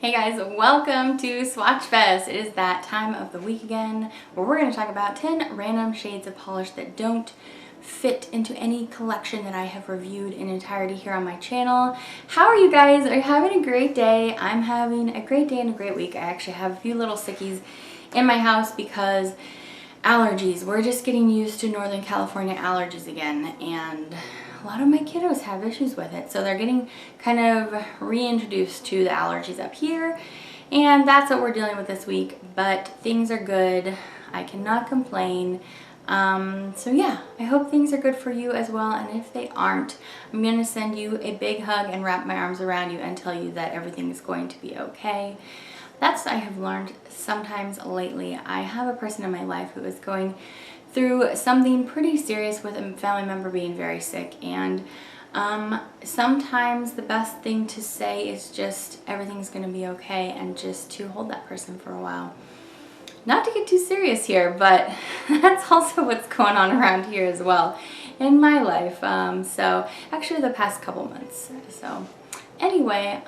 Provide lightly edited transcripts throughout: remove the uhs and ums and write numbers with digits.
Hey guys, welcome to Swatchfest. It is that time of the week again where we're going to talk about 10 random shades of polish that don't fit into any collection that I have reviewed in entirety here on my channel. How are you guys? Are you having a great day? I'm having a great day and a great week. I actually have a few little sickies in my house because allergies. We're just getting used to Northern California allergies again, and a lot of my kiddos have issues with it, so they're getting kind of reintroduced to the allergies up here, and that's what we're dealing with this week. But things are good. I cannot complain. So yeah, I hope things are good for you as well, and if they aren't, I'm going to send you a big hug and wrap my arms around you and tell you that everything is going to be okay. That's what I have learned sometimes lately. I have a person in my life who is going through something pretty serious with a family member being very sick, and sometimes the best thing to say is just everything's going to be okay, and just to hold that person for a while. Not to get too serious here, but that's also what's going on around here as well in my life. So actually the past couple months. So anyway,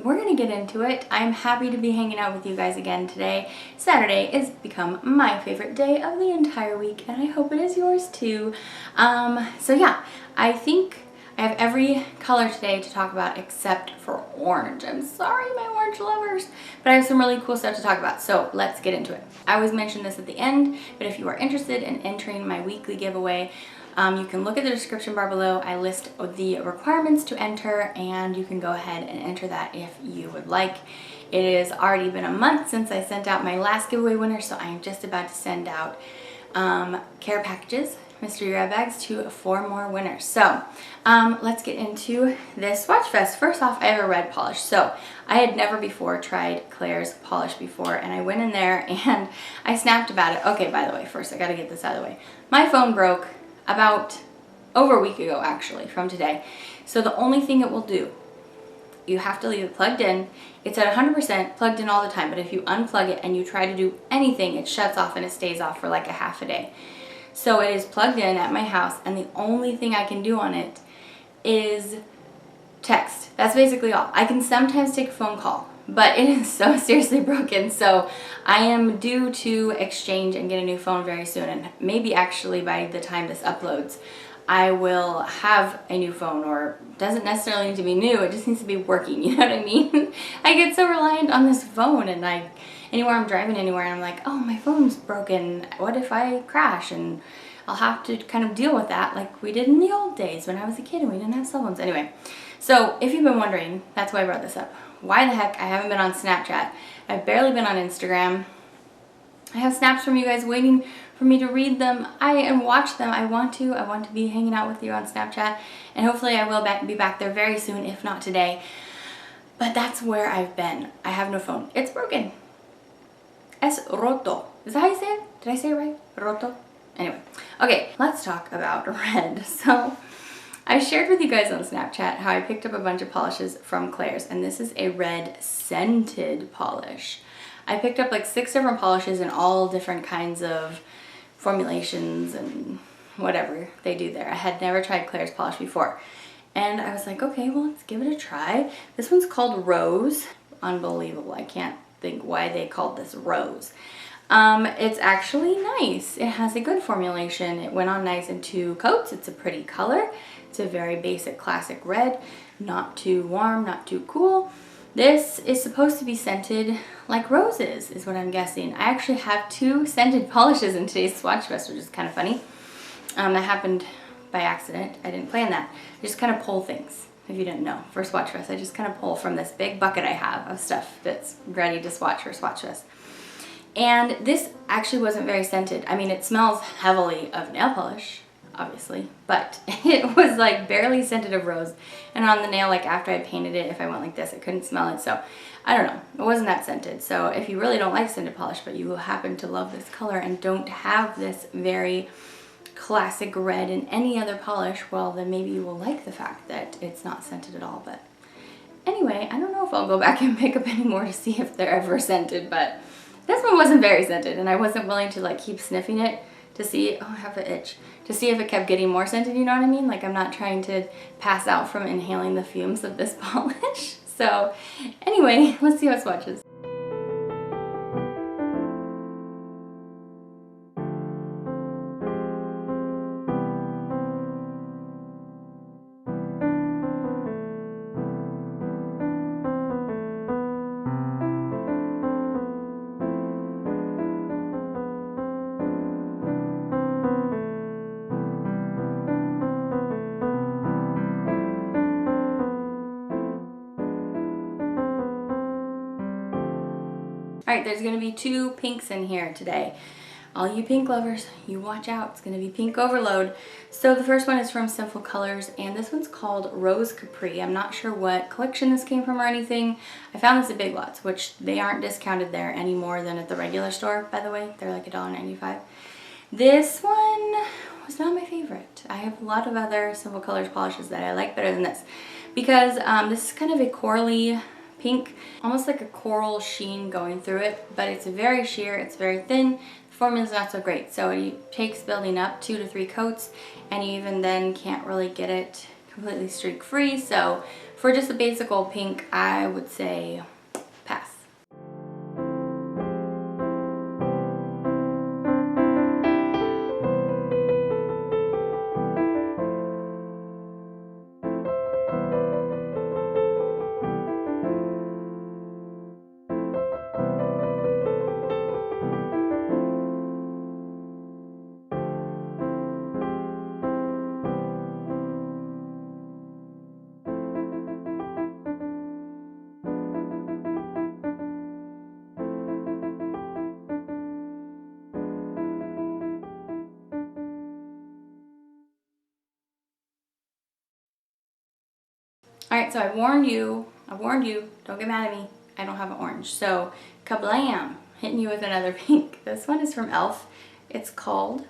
we're gonna get into it. I'm happy to be hanging out with you guys again today. Saturday has become my favorite day of the entire week, and I hope it is yours too. So yeah, I think I have every color today to talk about except for orange. I'm sorry, my orange lovers, but I have some really cool stuff to talk about, so let's get into it. I always mention this at the end, but if you are interested in entering my weekly giveaway, you can look at the description bar below. I list the requirements to enter, and you can go ahead and enter that if you would like. It has already been a month since I sent out my last giveaway winner, so I am just about to send out care packages, mystery grab bags, to 4 more winners. So let's get into this Swatchfest. First off, I have a red polish. So I had never before tried Claire's polish before, and I went in there and I snapped about it. Okay, by the way, first I gotta get this out of the way. My phone broke about over a week ago, actually, from today. So the only thing it will do, you have to leave it plugged in. It's at 100% plugged in all the time, but if you unplug it and you try to do anything, it shuts off and it stays off for like a half a day. So it is plugged in at my house, and the only thing I can do on it is text. That's basically all. I can sometimes take a phone call, but it is so seriously broken. So I am due to exchange and get a new phone very soon, and maybe actually by the time this uploads, I will have a new phone, or doesn't necessarily need to be new, it just needs to be working, you know what I mean? I get so reliant on this phone, and anywhere I'm driving anywhere, and I'm like, oh, my phone's broken, what if I crash? And I'll have to kind of deal with that like we did in the old days when I was a kid and we didn't have cell phones. Anyway, so if you've been wondering, that's why I brought this up. Why the heck I haven't been on Snapchat? I've barely been on Instagram. I have snaps from you guys waiting for me to read them and watch them. I want to be hanging out with you on Snapchat, and hopefully I will be back there very soon, if not today. But that's where I've been. I have no phone. It's broken. Es roto. Is that how you say it? Did I say it right? Roto? Anyway. Okay, let's talk about red. So I shared with you guys on Snapchat how I picked up a bunch of polishes from Claire's, and this is a red scented polish. I picked up like 6 different polishes in all different kinds of formulations and whatever they do there. I had never tried Claire's polish before, and I was like, okay, well, let's give it a try. This one's called Rose. Unbelievable. I can't think why they called this Rose. It's actually nice. It has a good formulation. It went on nice in 2 coats. It's a pretty color. It's a very basic classic red, not too warm, not too cool. This is supposed to be scented like roses, is what I'm guessing. I actually have 2 scented polishes in today's Swatchfest, which is kind of funny. That happened by accident. I didn't plan that. I just kind of pull things, if you didn't know, for Swatchfest. I just kind of pull from this big bucket I have of stuff that's ready to swatch for Swatchfest. And this actually wasn't very scented. I mean, it smells heavily of nail polish, obviously, but it was like barely scented of rose. And on the nail, like after I painted it, if I went like this, I couldn't smell it. So I don't know, it wasn't that scented. So if you really don't like scented polish, but you happen to love this color and don't have this very classic red in any other polish, well, then maybe you will like the fact that it's not scented at all. But anyway, I don't know if I'll go back and pick up any more to see if they're ever scented, but this one wasn't very scented, and I wasn't willing to like keep sniffing it to see, oh, I have an itch, to see if it kept getting more scented, you know what I mean? Like, I'm not trying to pass out from inhaling the fumes of this polish. So anyway, let's see how it swatches. Alright, there's going to be 2 pinks in here today. All you pink lovers, you watch out. It's going to be pink overload. So the first one is from Sinful Colors, and this one's called Rose Capri. I'm not sure what collection this came from or anything. I found this at Big Lots, which they aren't discounted there any more than at the regular store, by the way. They're like $1.95. This one was not my favorite. I have a lot of other Sinful Colors polishes that I like better than this, because this is kind of a corally pink, almost like a coral sheen going through it, but it's very sheer, it's very thin. The formula's not so great, so it takes building up 2 to 3 coats, and you even then can't really get it completely streak free. So for just a basic old pink, I would say pass. Alright, so I warned you, don't get mad at me, I don't have an orange. So, kablam, hitting you with another pink. This one is from e.l.f. It's called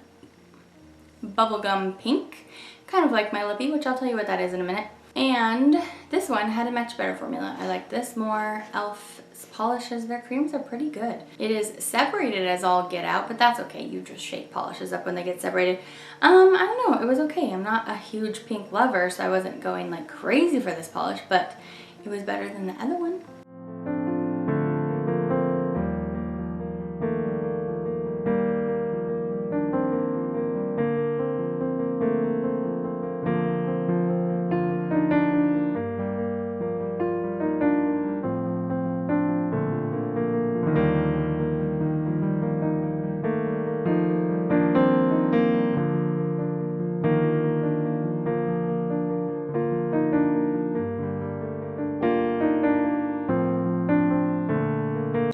Bubblegum Pink, kind of like my lippy, which I'll tell you what that is in a minute. And this one had a much better formula. I like this more. e.l.f.'s polishes, their creams are pretty good. It is separated as all get out, but that's okay. You just shake polishes up when they get separated. I don't know, it was okay. I'm not a huge pink lover, so I wasn't going like crazy for this polish, but it was better than the other one.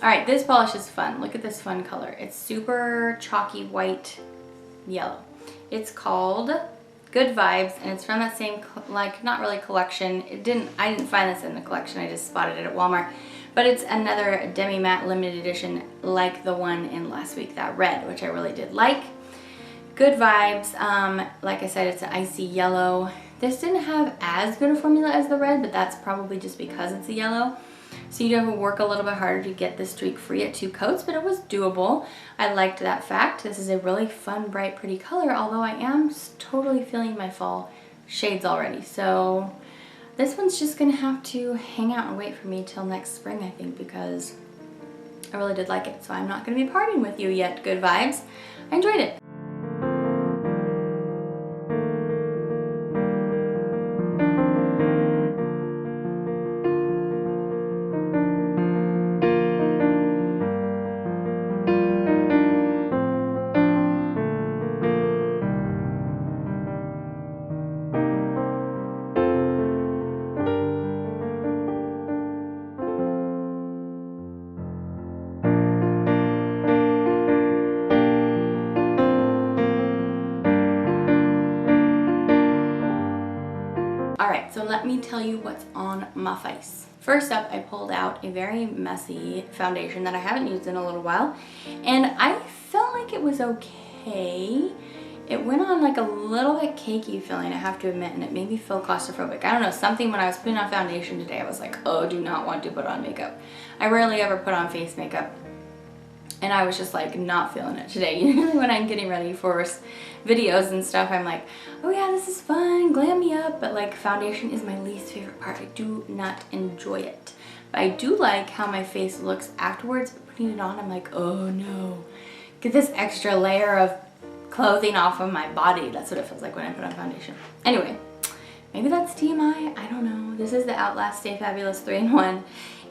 Alright, this polish is fun. Look at this fun color. It's super chalky white yellow. It's called Good Vibes, and it's from that same, like, not really collection. I didn't find this in the collection. I just spotted it at Walmart. But it's another demi-matte limited edition like the one in last week, that red, which I really did like. Good Vibes. Like I said, it's an icy yellow. This didn't have as good a formula as the red, but that's probably just because it's a yellow. So you have to work a little bit harder to get this streak free at 2 coats, but it was doable. I liked that fact. This is a really fun, bright, pretty color, although I am totally feeling my fall shades already. So this one's just gonna have to hang out and wait for me till next spring, I think, because I really did like it. So I'm not gonna be partying with you yet, Good Vibes. I enjoyed it. Alright, so let me tell you what's on my face. First up, I pulled out a very messy foundation that I haven't used in a little while, and I felt like it was okay. It went on like a little bit cakey feeling, I have to admit, and it made me feel claustrophobic. I don't know, something when I was putting on foundation today, I was like, oh, do not want to put on makeup. I rarely ever put on face makeup, and I was just like not feeling it today. Usually when I'm getting ready for videos and stuff, I'm like, oh yeah, this is fun, glam me up, but like foundation is my least favorite part. I do not enjoy it. But I do like how my face looks afterwards, but putting it on, I'm like, oh no. Get this extra layer of clothing off of my body. That's what it feels like when I put on foundation. Anyway, maybe that's TMI, I don't know. This is the Outlast Stay Fabulous 3-in-1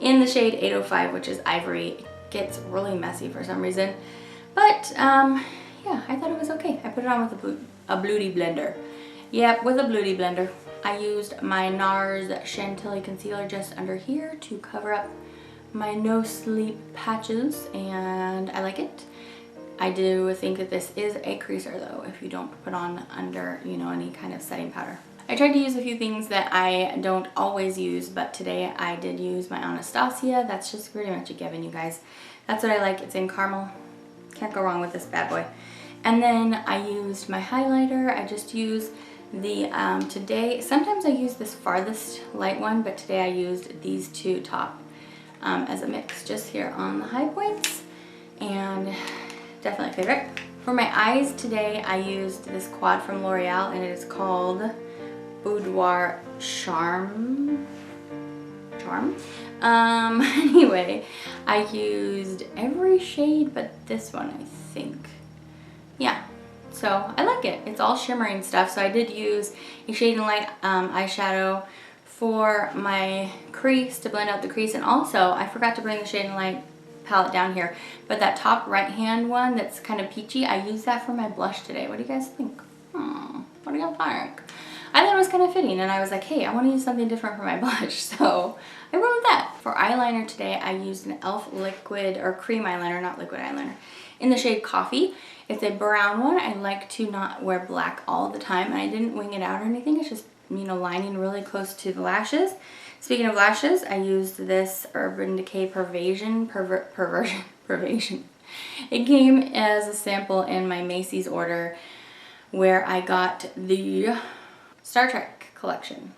in the shade 805, which is ivory. It gets really messy for some reason. But yeah, I thought it was okay. I put it on with a Beauty blender. Yep, with a Beauty blender. I used my NARS Chantilly concealer just under here to cover up my no sleep patches, and I like it. I do think that this is a creaser though, if you don't put on under, you know, any kind of setting powder. I tried to use a few things that I don't always use, but today I did use my Anastasia. That's just pretty much a given, you guys. That's what I like. It's in caramel. Can't go wrong with this bad boy. And then I used my highlighter. I just used the, today, sometimes I use this Farthest light one, but today I used these two top as a mix just here on the high points, and definitely a favorite. For my eyes today, I used this quad from L'Oreal, and it is called Boudoir Charm. Anyway, I used every shade but this one, I think. Yeah, so I like it. It's all shimmering stuff. So I did use a Shade and Light eyeshadow for my crease to blend out the crease, and also I forgot to bring the Shade and Light palette down here, but that top right hand one that's kind of peachy, I used that for my blush today. What do you guys think? What do you guys think? I thought it was kind of fitting, and I was like, hey, I want to use something different for my blush, so I went with that. For eyeliner today, I used an e.l.f. liquid or cream eyeliner, not liquid eyeliner, in the shade Coffee. It's a brown one. I like to not wear black all the time, and I didn't wing it out or anything. It's just, you know, lining really close to the lashes. Speaking of lashes, I used this Urban Decay Pervasion. It came as a sample in my Macy's order where I got the Star Trek collection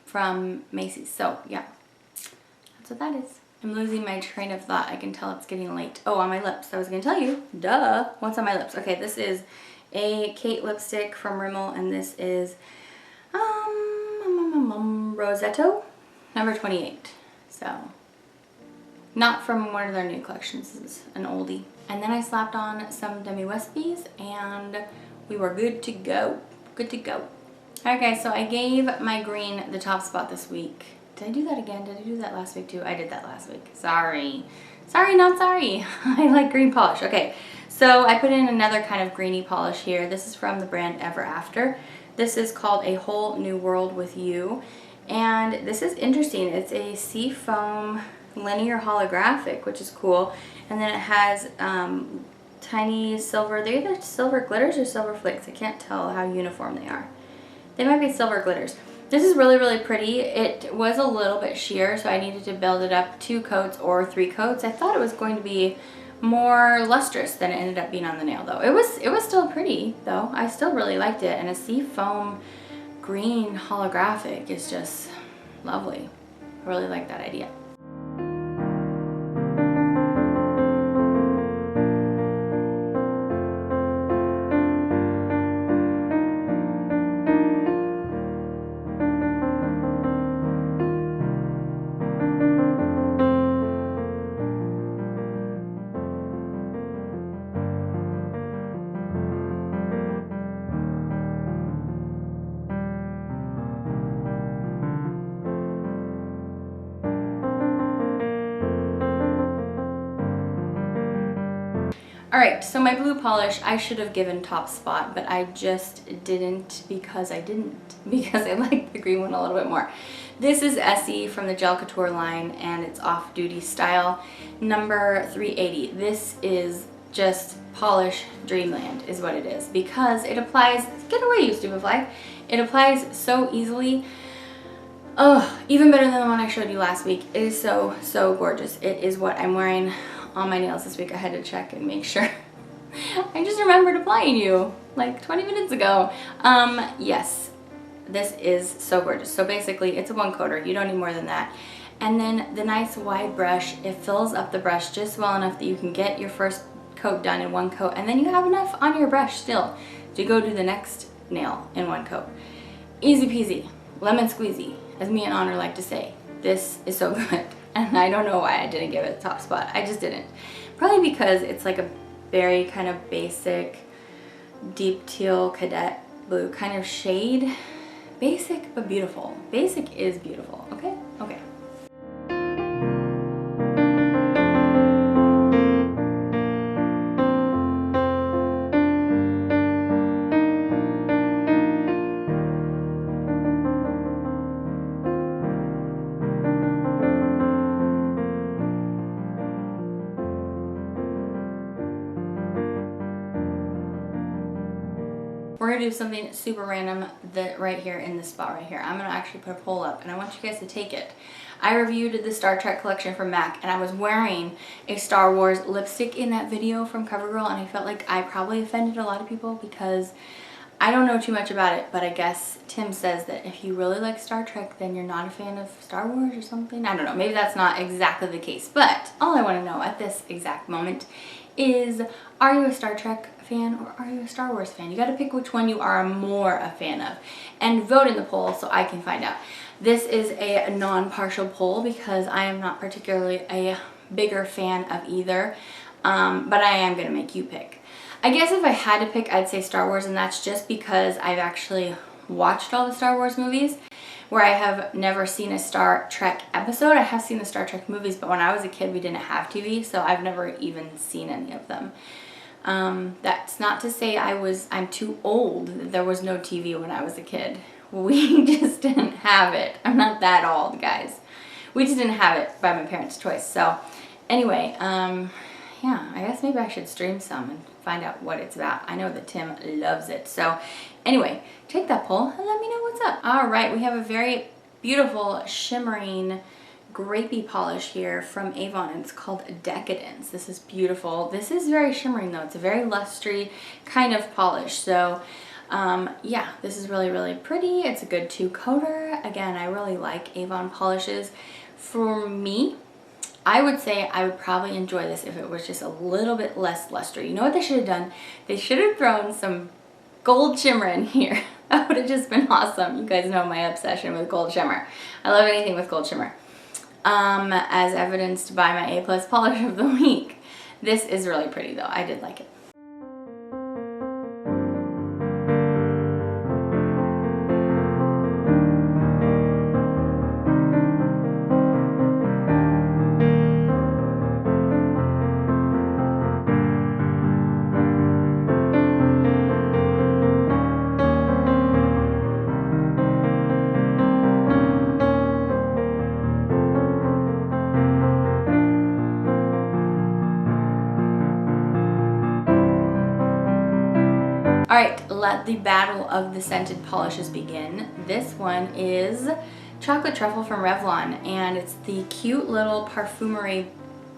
from Macy's. So yeah, that's what that is. I'm losing my train of thought. I can tell it's getting late. Oh, on my lips. I was gonna tell you, duh. What's on my lips? Okay, this is a Kate lipstick from Rimmel, and this is Rosetto, number 28. So, not from one of their new collections. This is an oldie. And then I slapped on some Demi Westby's, and we were good to go. Good to go. Alright guys, so I gave my green the top spot this week. Did I do that again? Did I do that last week too? I did that last week. Sorry. Sorry, not sorry. I like green polish. Okay, so I put in another kind of greeny polish here. This is from the brand Ever After. This is called A Whole New World with You. And this is interesting. It's a seafoam linear holographic, which is cool. And then it has tiny silver, they're either silver glitters or silver flakes. I can't tell how uniform they are. They might be silver glitters. This is really, really pretty. It was a little bit sheer, so I needed to build it up 2 coats or 3 coats. I thought it was going to be more lustrous than it ended up being on the nail though. It was still pretty though. I still really liked it, and a seafoam green holographic is just lovely. I really like that idea. Alright, so my blue polish, I should have given top spot, but I just didn't because I like the green one a little bit more. This is Essie from the Gel Couture line, and it's Off-Duty Style, number 380. This is just polish dreamland is what it is, because it applies, get away you stupid flag, it applies so easily. Oh, even better than the one I showed you last week. It is so, so gorgeous. It is what I'm wearing on my nails this week. I had to check and make sure. I just remembered applying you like 20 minutes ago. Yes, this is so gorgeous. So basically it's a 1-coater. You don't need more than that. And then the nice wide brush, it fills up the brush just well enough that you can get your first coat done in 1 coat, and then you have enough on your brush still to go do the next nail in 1 coat. Easy peasy, lemon squeezy, as me and Honor like to say. This is so good. and I don't know why I didn't give it a top spot. I just didn't. Probably because it's like a very kind of basic deep teal cadet blue kind of shade. Basic but beautiful. Basic is beautiful, okay? Okay. We're gonna do something super random that right here in this spot right here. I'm gonna actually put a poll up and I want you guys to take it. I reviewed the Star Trek collection from MAC and I was wearing a Star Wars lipstick in that video from CoverGirl, and I felt like I probably offended a lot of people because I don't know too much about it, but I guess Tim says that if you really like Star Trek, then you're not a fan of Star Wars or something. I don't know, maybe that's not exactly the case, but all I wanna know at this exact moment is, are you a Star Trek fan or are you a Star Wars fan? You got to pick which one you are more a fan of and vote in the poll so I can find out. This is a non-partial poll because I am not particularly a bigger fan of either, but I am going to make you pick. I guess if I had to pick, I'd say Star Wars, and that's just because I've actually watched all the Star Wars movies, where I have never seen a Star Trek episode. I have seen the Star Trek movies, but when I was a kid we didn't have TV, so I've never even seen any of them. That's not to say I'm too old. There was no TV when I was a kid. We just didn't have it. I'm not that old, guys. We just didn't have it by my parents' choice. So anyway, yeah, I guess maybe I should stream some and find out what it's about. I know that Tim loves it. So anyway, take that poll and let me know what's up. All right, we have a very beautiful shimmering grapey polish here from Avon, and it's called Decadence. This is beautiful. This is very shimmering though. It's a very lustry kind of polish. So yeah, this is really, really pretty. It's a good two-coater. Again, I really like Avon polishes. For me, I would say I would probably enjoy this if it was just a little bit less luster. You know what they should have done? They should have thrown some gold shimmer in here. That would have just been awesome. You guys know my obsession with gold shimmer. I love anything with gold shimmer. As evidenced by my A+ polish of the week. This is really pretty though. I did like it. All right, let the battle of the scented polishes begin. This one is Chocolate Truffle from Revlon, and it's the cute little perfumery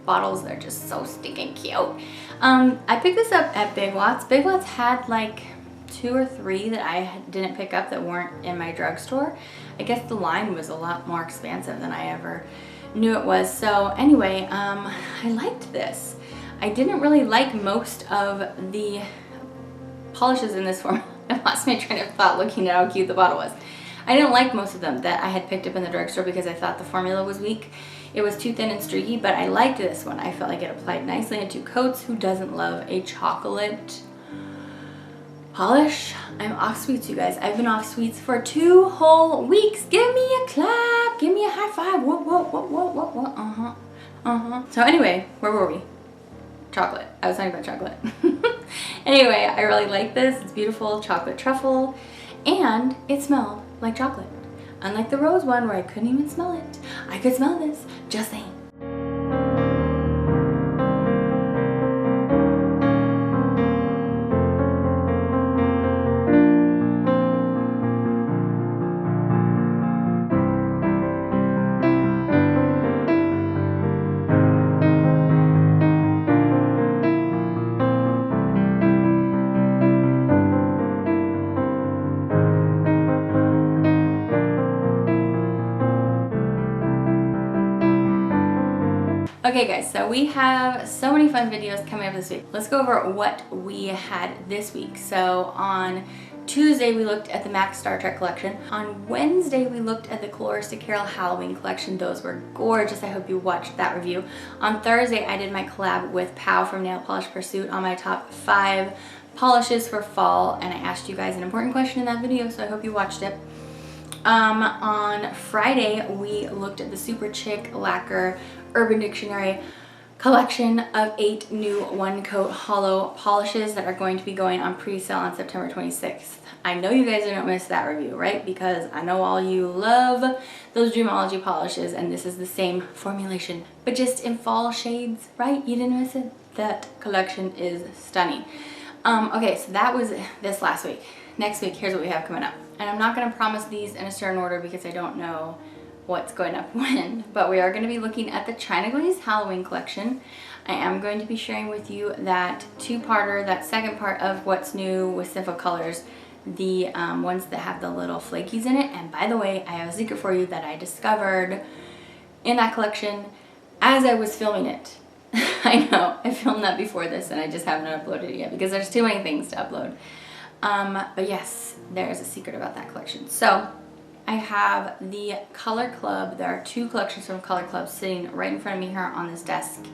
bottles. They're just so stinking cute. I picked this up at Big Lots. Big Lots had like 2 or 3 that I didn't pick up that weren't in my drugstore. I guess the line was a lot more expansive than I ever knew it was. So anyway, I liked this. I didn't really like most of the polishes in this form. I lost my train of thought looking at how cute the bottle was. I didn't like most of them that I had picked up in the drugstore because I thought the formula was weak. It was too thin and streaky, but I liked this one. I felt like it applied nicely in 2 coats. Who doesn't love a chocolate polish? I'm off sweets, you guys. I've been off sweets for 2 whole weeks. Give me a clap. Give me a high five. Whoa, whoa, whoa, whoa, whoa, whoa. Uh-huh. Uh-huh. So anyway, where were we? Chocolate. I was talking about chocolate. Anyway, I really like this. It's beautiful, chocolate truffle, and it smelled like chocolate. Unlike the rose one where I couldn't even smell it. I could smell this, just saying. Okay guys, so we have so many fun videos coming up this week. Let's go over what we had this week. So on Tuesday we looked at the MAC Star Trek collection. On Wednesday we looked at the Colorista Carol Halloween collection. Those were gorgeous. I hope you watched that review. On Thursday I did my collab with Pow from Nail Polish Pursuit on my top 5 polishes for fall, and I asked you guys an important question in that video, so I hope you watched it. On Friday we looked at the Super Chic Lacquer Urban Dictionary collection of 8 new one-coat hollow polishes that are going to be going on pre-sale on September 26th. I know you guys didn't miss that review, right? Because I know all you love those Dreamology polishes, and this is the same formulation, but just in fall shades, right? You didn't miss it? That collection is stunning. Okay, so that was this last week. Next week, here's what we have coming up. And I'm not going to promise these in a certain order because I don't know what's going up when, but we are going to be looking at the China Glaze Halloween collection. I am going to be sharing with you that two-parter, that second part of what's new with Sinful colors, the ones that have the little flakies in it. And by the way, I have a secret for you that I discovered in that collection as I was filming it. I know, I filmed that before this and I just haven't uploaded it yet because there's too many things to upload. But yes, there is a secret about that collection. So I have the Color Club. There are 2 collections from Color Club sitting right in front of me here on this desk.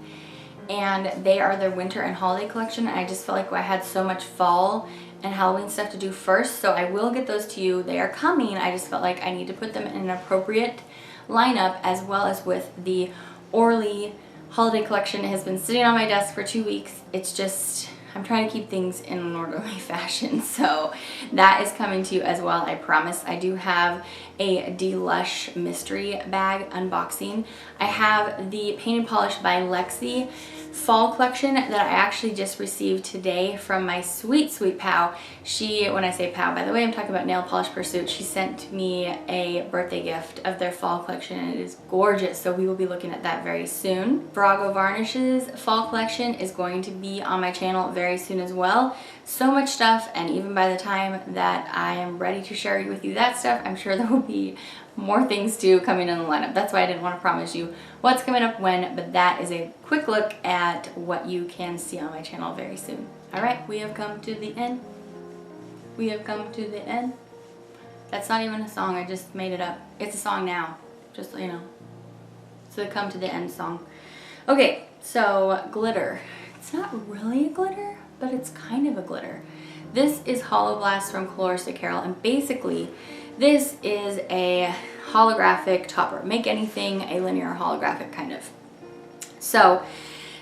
And they are their winter and holiday collection. I just felt like I had so much fall and Halloween stuff to do first, so I will get those to you. They are coming. I just felt like I need to put them in an appropriate lineup, as well as with the Orly holiday collection. It has been sitting on my desk for 2 weeks. It's just, I'm trying to keep things in an orderly fashion, so that is coming to you as well, I promise. I do have a Lush mystery bag unboxing. I have the Painted Polish by Lexi fall collection that I actually just received today from my sweet pal. She, when I say pal, by the way, I'm talking about Nail Polish Pursuit. She sent me a birthday gift of their fall collection and it is gorgeous, so we will be looking at that very soon. Virago Varnish's fall collection is going to be on my channel very soon as well. So much stuff, and even by the time that I am ready to share with you that stuff, I'm sure there will be more things too coming in the lineup. That's why I didn't want to promise you what's coming up when, but that is a quick look at what you can see on my channel very soon. All right, we have come to the end. We have come to the end. That's not even a song, I just made it up. It's a song now, just so you know. It's the Come to the End song. Okay, so glitter. It's not really a glitter, but it's kind of a glitter. This is Hollow Blast from Colorista Carol, and basically this is a holographic topper. Make anything a linear holographic kind of. So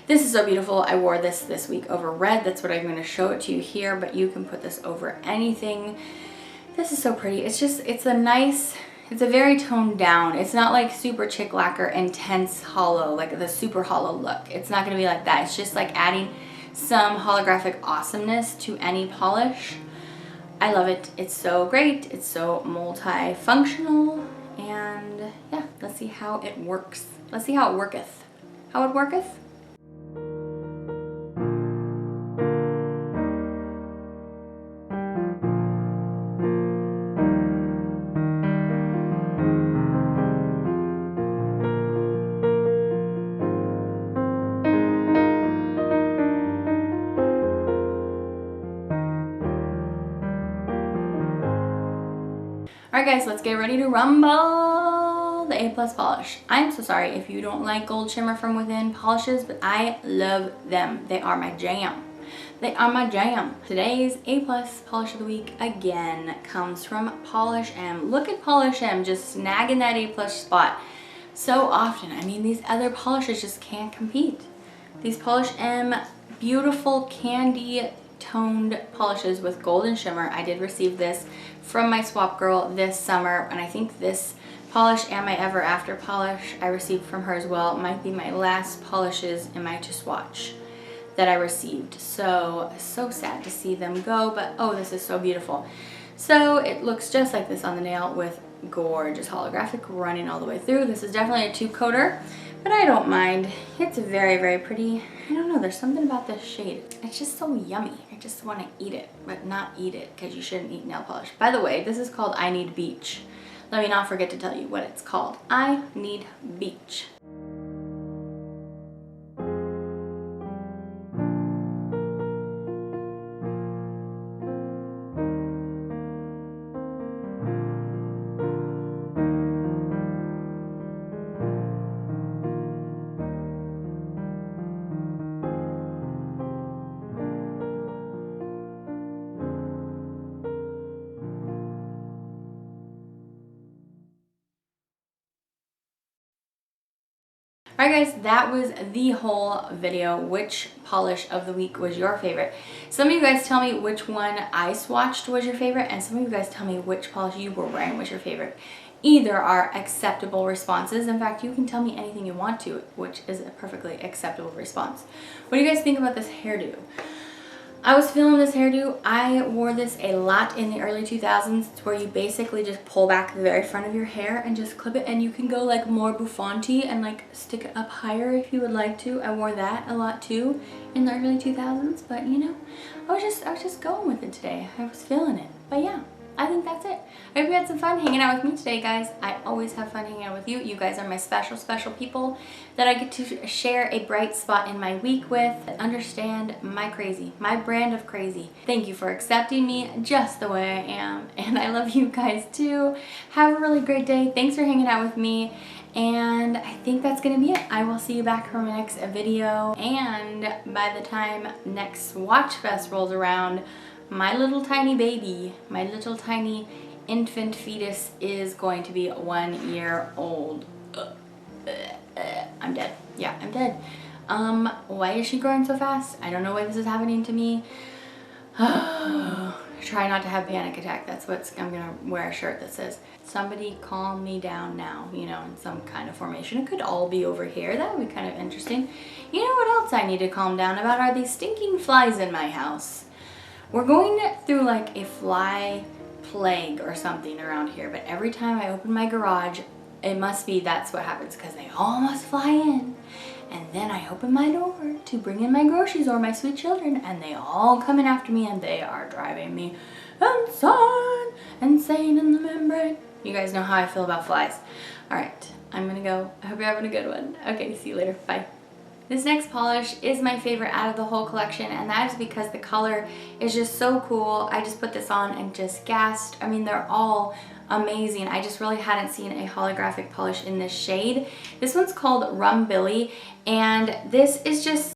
this is so beautiful. I wore this week over red. That's what I'm going to show it to you here, but you can put this over anything. This is so pretty. It's just, it's a very toned down. It's not like Super Chic Lacquer intense hollow, like the super hollow look. It's not going to be like that. It's just like adding some holographic awesomeness to any polish. I love it. It's so great. It's so multi-functional. And yeah, let's see how it works. Let's see how it worketh. How it worketh? Alright guys, let's get ready to rumble the A+ polish. I'm so sorry if you don't like gold shimmer from within polishes, but I love them. They are my jam. They are my jam. Today's A+ polish of the week again comes from Polish M. Look at Polish M just snagging that A+ spot so often. I mean, these other polishes just can't compete. These Polish M beautiful candy toned polishes with golden shimmer. I did receive this from my swap girl this summer, and I think this polish and my Ever After polish I received from her as well. It might be my last polishes in my to swatch that I received. So sad to see them go, but oh, this is so beautiful. So it looks just like this on the nail with gorgeous holographic running all the way through. This is definitely a 2-coater, but I don't mind. It's very, very pretty. I don't know, there's something about this shade. It's just so yummy. I just want to eat it, but not eat it because you shouldn't eat nail polish. By the way, this is called I Need Beach. Let me not forget to tell you what it's called. I Need Beach. Alright guys, that was the whole video. Which polish of the week was your favorite? Some of you guys tell me which one I swatched was your favorite, and some of you guys tell me which polish you were wearing was your favorite. Either are acceptable responses. In fact, you can tell me anything you want to, which is a perfectly acceptable response. What do you guys think about this hairdo? I was feeling this hairdo. I wore this a lot in the early 2000s. It's where you basically just pull back the very front of your hair and just clip it, and you can go like more bouffant-y and like stick it up higher if you would like to. I wore that a lot too in the early 2000s, but you know, I was just going with it today. I was feeling it. But yeah, I think that's it. I hope you had some fun hanging out with me today, guys. I always have fun hanging out with you. You guys are my special, special people that I get to share a bright spot in my week with, understand my crazy, my brand of crazy. Thank you for accepting me just the way I am, and I love you guys too. Have a really great day. Thanks for hanging out with me, and I think that's gonna be it. I will see you back for my next video, and by the time next Swatchfest rolls around, my little tiny baby, my little tiny infant fetus is going to be 1 year old. I'm dead. Yeah, I'm dead. Why is she growing so fast? I don't know why this is happening to me. Try not to have panic attack. That's what I'm gonna wear a shirt that says, somebody calm me down now, you know, in some kind of formation. It could all be over here. That would be kind of interesting. You know what else I need to calm down about are these stinking flies in my house. We're going through like a fly plague or something around here, but every time I open my garage, it must be that's what happens, because they all must fly in. And then I open my door to bring in my groceries or my sweet children, and they all come in after me, and they are driving me insane in the membrane. You guys know how I feel about flies. All right, I'm gonna go. I hope you're having a good one. Okay, see you later. Bye. This next polish is my favorite out of the whole collection, and that is because the color is just so cool. I just put this on and just gasped. I mean, they're all amazing. I just really hadn't seen a holographic polish in this shade. This one's called Rum Billy, and this is just